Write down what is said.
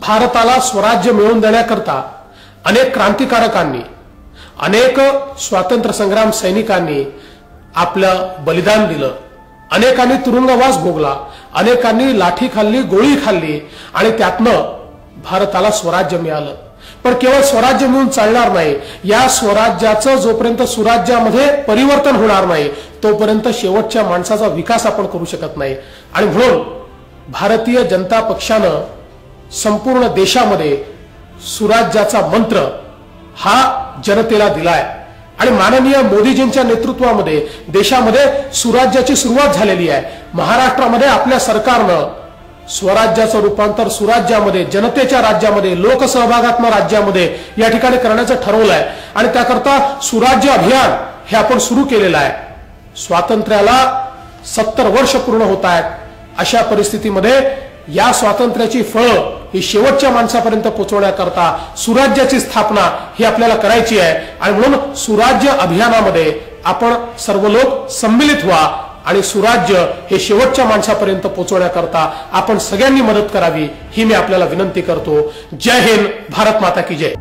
भारताला स्वराज्य मिळवून देण्याकरता अनेक क्रांतिकारकांनी, अनेक स्वातंत्र्य संग्राम सैनिकांनी आपलं बलिदान दिलं, अनेकांनी तुरुंगवास भोगला, अनेकांनी लाठी खाल्ली, गोळी खाल्ली आणि त्यातनं भारताला स्वराज्य मिळालं। पण केवळ स्वराज्य मिळून चालणार नाही, या स्वराज्याचं जोपर्यंत सुराज्यामध्ये परिवर्तन होणार नाही तोपर्यंत शेवटच्या माणसाचा विकास आपण करू शकत नाही। आणि म्हणून भारतीय जनता पक्षानं संपूर्ण देशामध्ये सुराज्याचा मंत्र हा जनतेला दिलाय आणि माननीय मोदीजींच्या नेतृत्वामध्ये देशामध्ये सुराज्याची सुरुवात झालेली आहे। महाराष्ट्रामध्ये आपल्या सरकारनं स्वराज्याचं रूपांतर सुराज्यामध्ये, जनतेच्या राज्यामध्ये, लोकसहभागात्मक राज्यामध्ये या ठिकाणी करण्याचं ठरवलंय आणि त्याकरता सुराज्य अभियान हे आपण सुरू केलेलं आहे। स्वातंत्र्याला 70 वर्ष पूर्ण होत आहेत, अशा परिस्थितीमध्ये या स्वातंत्र्याची फळं ही शेवटच्या माणसापर्यंत पोहोचवण्याकरता सुराज्याची स्थापना ही आपल्याला करायची आहे आणि म्हणून सुराज्य अभियानामध्ये आपण सर्व लोक सम्मिलित व्हा आणि सुराज्य हे शेवटच्या माणसापर्यंत पोहोचवण्याकरता आपण सगळ्यांनी मदत करावी ही मी आपल्याला विनंती करतो। जय हिंद, भारत माता की जय।